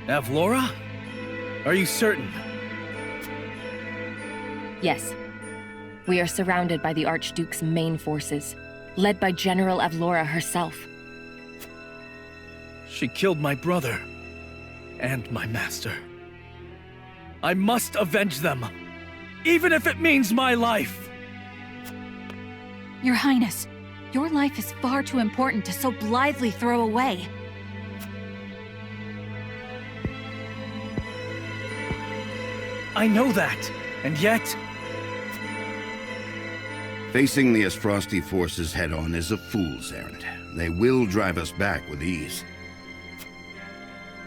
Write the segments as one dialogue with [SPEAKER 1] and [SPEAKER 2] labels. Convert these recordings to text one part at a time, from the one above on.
[SPEAKER 1] Avlora? Are you certain?
[SPEAKER 2] Yes. We are surrounded by the Archduke's main forces, led by General Avlora herself.
[SPEAKER 1] She killed my brother. And my master. I must avenge them. Even if it means my life.
[SPEAKER 3] Your Highness, your life is far too important to so blithely throw away.
[SPEAKER 1] I know that, and yet...
[SPEAKER 4] Facing the Asfrosti forces head-on is a fool's errand. They will drive us back with ease.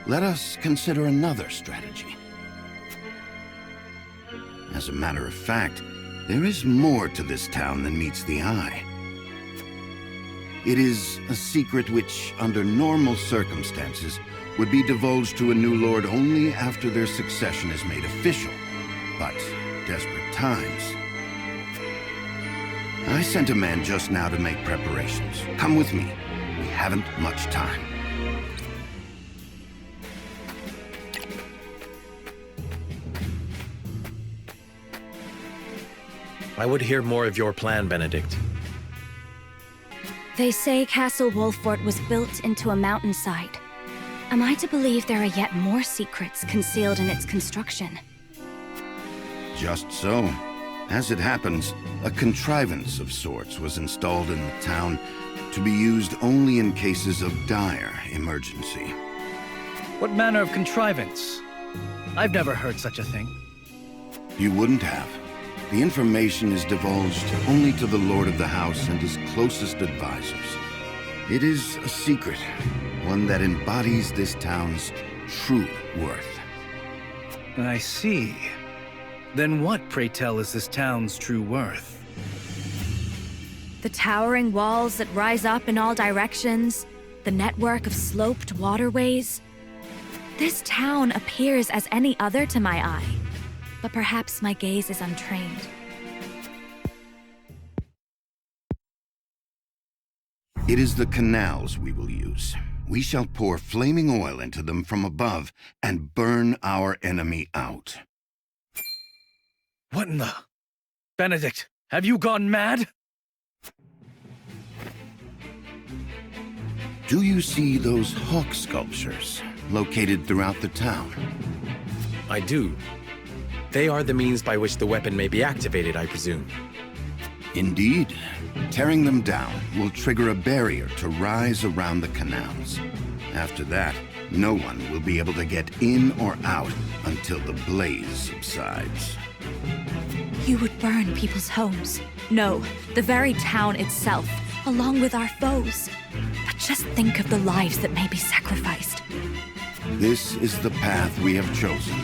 [SPEAKER 4] Let us consider another strategy. As a matter of fact, there is more to this town than meets the eye. It is a secret which, under normal circumstances, would be divulged to a new lord only after their succession is made official. But desperate times. I sent a man just now to make preparations. Come with me. We haven't much time.
[SPEAKER 5] I would hear more of your plan, Benedict.
[SPEAKER 3] They say Castle Wolfort was built into a mountainside. Am I to believe there are yet more secrets concealed in its construction?
[SPEAKER 4] Just so. As it happens, a contrivance of sorts was installed in the town to be used only in cases of dire emergency.
[SPEAKER 1] What manner of contrivance? I've never heard such a thing.
[SPEAKER 4] You wouldn't have. The information is divulged only to the Lord of the House and his closest advisors. It is a secret, one that embodies this town's true worth.
[SPEAKER 1] I see. Then what, pray tell, is this town's true worth?
[SPEAKER 3] The towering walls that rise up in all directions, the network of sloped waterways. This town appears as any other to my eye, but perhaps my gaze is untrained.
[SPEAKER 4] It is the canals we will use. We shall pour flaming oil into them from above and burn our enemy out.
[SPEAKER 1] What in the... Benedict, have you gone mad?
[SPEAKER 4] Do you see those hawk sculptures located throughout the town?
[SPEAKER 5] I do. They are the means by which the weapon may be activated, I presume.
[SPEAKER 4] Indeed. Tearing them down will trigger a barrier to rise around the canals. After that, no one will be able to get in or out until the blaze subsides.
[SPEAKER 3] You would burn people's homes. No, the very town itself, along with our foes. But just think of the lives that may be sacrificed.
[SPEAKER 4] This is the path we have chosen.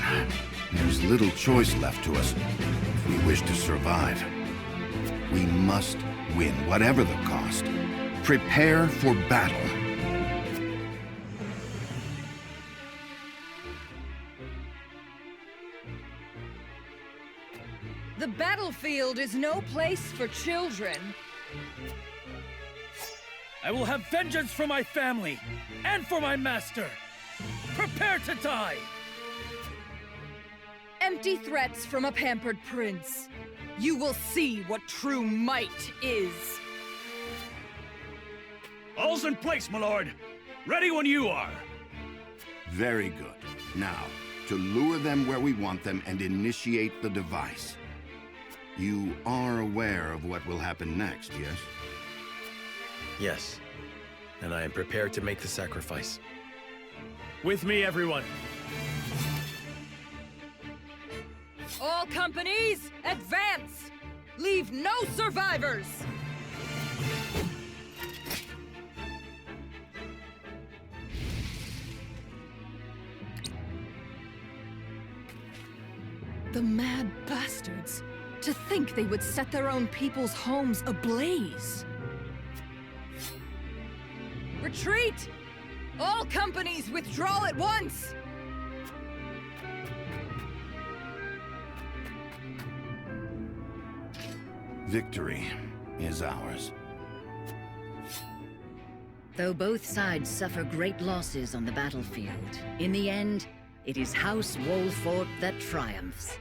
[SPEAKER 4] There's little choice left to us if we wish to survive. We must win, whatever the cost. Prepare for battle.
[SPEAKER 6] The battlefield is no place for children.
[SPEAKER 1] I will have vengeance for my family and for my master. Prepare to die!
[SPEAKER 6] Empty threats from a pampered prince. You will see what true might is.
[SPEAKER 1] All's in place, my lord. Ready when you are.
[SPEAKER 4] Very good. Now, to lure them where we want them and initiate the device. You are aware of what will happen next, yes?
[SPEAKER 5] Yes. And I am prepared to make the sacrifice.
[SPEAKER 1] With me, everyone.
[SPEAKER 6] All companies, advance! Leave no survivors! The mad bastards! To think they would set their own people's homes ablaze! Retreat! All companies withdraw at once!
[SPEAKER 4] Victory is ours.
[SPEAKER 7] Though both sides suffer great losses on the battlefield, in the end, it is House Wolfort that triumphs.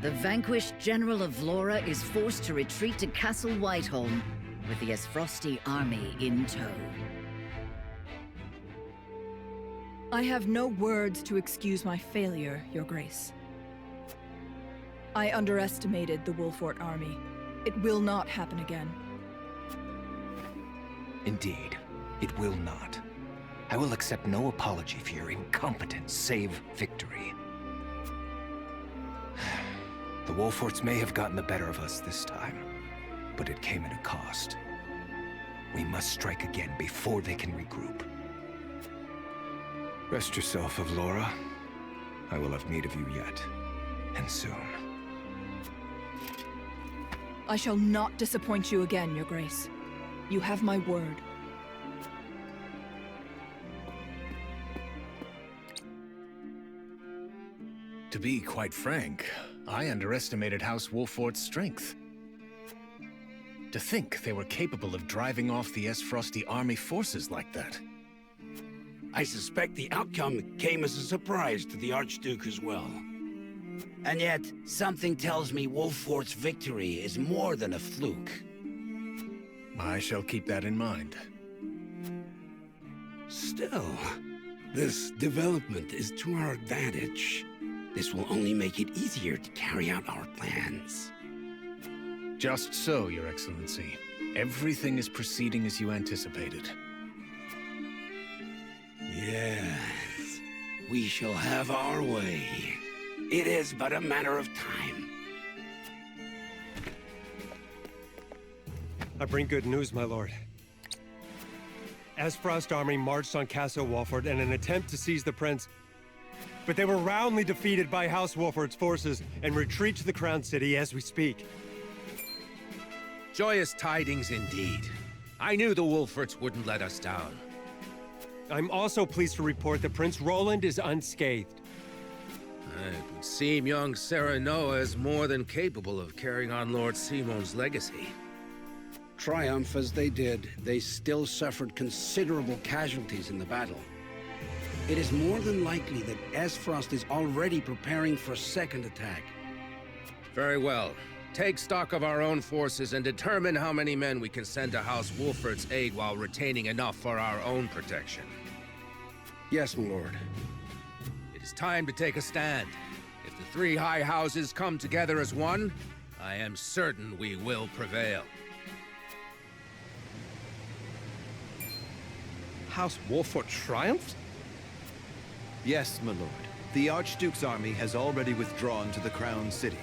[SPEAKER 7] The vanquished General of Vlora is forced to retreat to Castle Whiteholm, with the Esfrosti army in tow.
[SPEAKER 6] I have no words to excuse my failure, Your Grace. I underestimated the Wolfort army. It will not happen again.
[SPEAKER 8] Indeed, it will not. I will accept no apology for your incompetence, save victory. The Wolforts may have gotten the better of us this time, but it came at a cost. We must strike again before they can regroup. Rest yourself, Avlora. I will have need of you yet, and soon.
[SPEAKER 6] I shall not disappoint you again, Your Grace. You have my word.
[SPEAKER 1] To be quite frank, I underestimated House Wolfort's strength. To think they were capable of driving off the Esfrosti army forces like that.
[SPEAKER 9] I suspect the outcome came as a surprise to the Archduke as well. And yet, something tells me Wolfort's victory is more than a fluke.
[SPEAKER 1] I shall keep that in mind.
[SPEAKER 9] Still, this development is to our advantage. This will only make it easier to carry out our plans.
[SPEAKER 1] Just so, Your Excellency. Everything is proceeding as you anticipated.
[SPEAKER 9] Yes, we shall have our way. It is but a matter of time.
[SPEAKER 10] I bring good news, my lord. Esfrost army marched on Castle Wolfort in an attempt to seize the prince, but they were roundly defeated by House Wolfort's forces and retreat to the Crown City as we speak.
[SPEAKER 11] Joyous tidings indeed. I knew the Wolforts wouldn't let us down.
[SPEAKER 10] I'm also pleased to report that Prince Roland is unscathed.
[SPEAKER 11] It would seem young Serenoa is more than capable of carrying on Lord Simon's legacy.
[SPEAKER 9] Triumph as they did, they still suffered considerable casualties in the battle. It is more than likely that Esfrost is already preparing for a second attack.
[SPEAKER 11] Very well. Take stock of our own forces and determine how many men we can send to House Wolfort's aid while retaining enough for our own protection.
[SPEAKER 9] Yes, my lord.
[SPEAKER 11] It is time to take a stand. If the three high houses come together as one, I am certain we will prevail.
[SPEAKER 12] House Wolfort triumphed?
[SPEAKER 13] Yes, my lord. The Archduke's army has already withdrawn to the Crown City.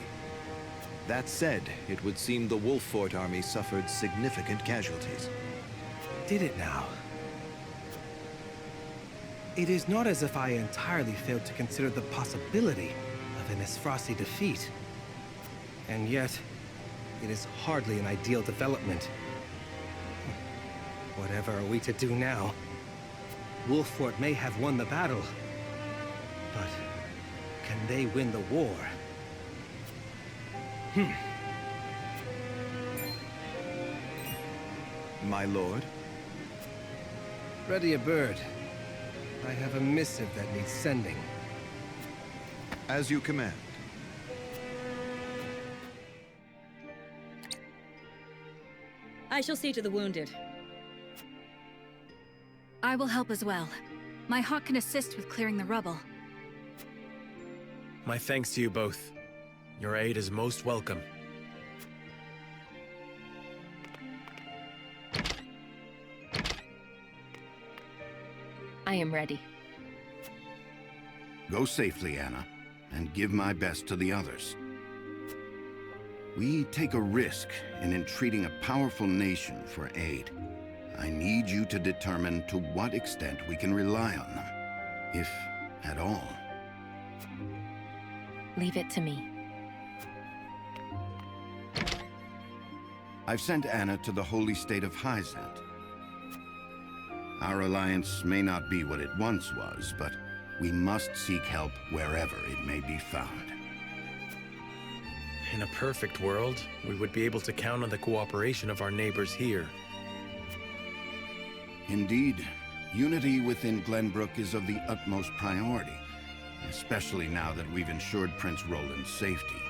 [SPEAKER 13] That said, it would seem the Wolfort army suffered significant casualties.
[SPEAKER 12] Did it now? It is not as if I entirely failed to consider the possibility of an Esfrosti defeat. And yet, it is hardly an ideal development. Whatever are we to do now? Wolfort may have won the battle, but can they win the war?
[SPEAKER 13] My lord?
[SPEAKER 12] Ready a bird. I have a missive that needs sending.
[SPEAKER 13] As you command.
[SPEAKER 14] I shall see to the wounded.
[SPEAKER 3] I will help as well. My hawk can assist with clearing the rubble.
[SPEAKER 5] My thanks to you both. Your aid is most welcome.
[SPEAKER 2] I am ready.
[SPEAKER 4] Go safely, Anna, and give my best to the others. We take a risk in entreating a powerful nation for aid. I need you to determine to what extent we can rely on them, if at all.
[SPEAKER 2] Leave it to me.
[SPEAKER 4] I've sent Anna to the holy state of Hyzant. Our alliance may not be what it once was, but we must seek help wherever it may be found.
[SPEAKER 5] In a perfect world, we would be able to count on the cooperation of our neighbors here.
[SPEAKER 4] Indeed, unity within Glenbrook is of the utmost priority, especially now that we've ensured Prince Roland's safety.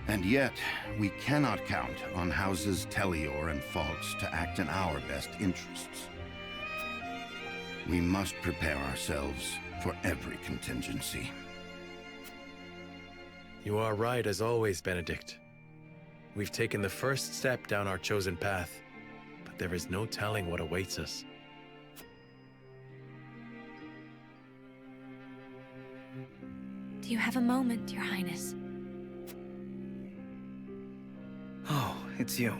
[SPEAKER 4] And yet, we cannot count on Houses Tellior and Falks to act in our best interests. We must prepare ourselves for every contingency.
[SPEAKER 5] You are right as always, Benedict. We've taken the first step down our chosen path, but there is no telling what awaits us.
[SPEAKER 3] Do you have a moment, Your Highness?
[SPEAKER 15] Oh, it's you.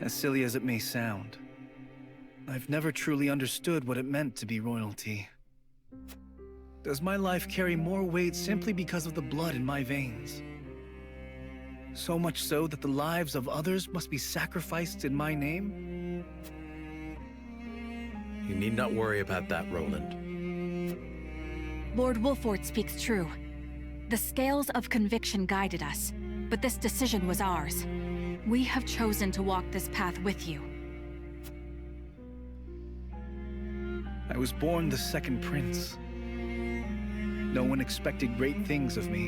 [SPEAKER 15] As silly as it may sound, I've never truly understood what it meant to be royalty. Does my life carry more weight simply because of the blood in my veins? So much so that the lives of others must be sacrificed in my name?
[SPEAKER 5] You need not worry about that, Roland.
[SPEAKER 2] Lord Wolfort speaks true. The scales of conviction guided us, but this decision was ours. We have chosen to walk this path with you.
[SPEAKER 15] I was born the second prince. No one expected great things of me.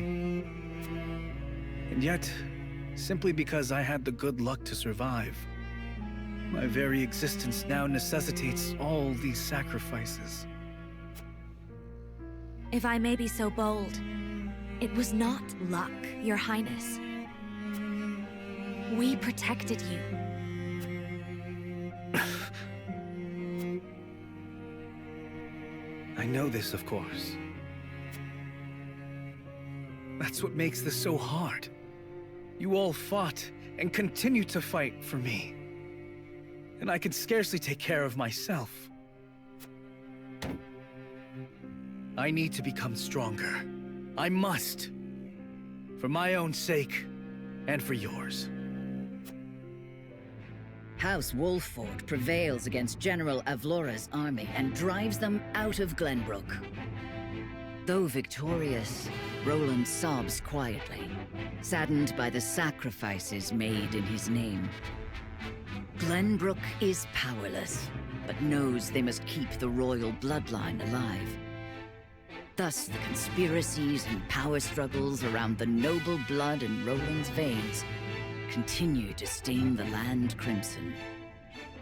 [SPEAKER 15] And yet, simply because I had the good luck to survive, my very existence now necessitates all these sacrifices.
[SPEAKER 3] If I may be so bold, it was not luck, Your Highness. We protected you.
[SPEAKER 15] I know this, of course. That's what makes this so hard. You all fought and continue to fight for me. And I can scarcely take care of myself. I need to become stronger. I must. For my own sake, and for yours.
[SPEAKER 7] House Wolfort prevails against General Avlora's army and drives them out of Glenbrook. Though victorious, Roland sobs quietly, saddened by the sacrifices made in his name. Glenbrook is powerless, but knows they must keep the royal bloodline alive. Thus, the conspiracies and power struggles around the noble blood in Roland's veins continue to stain the land crimson.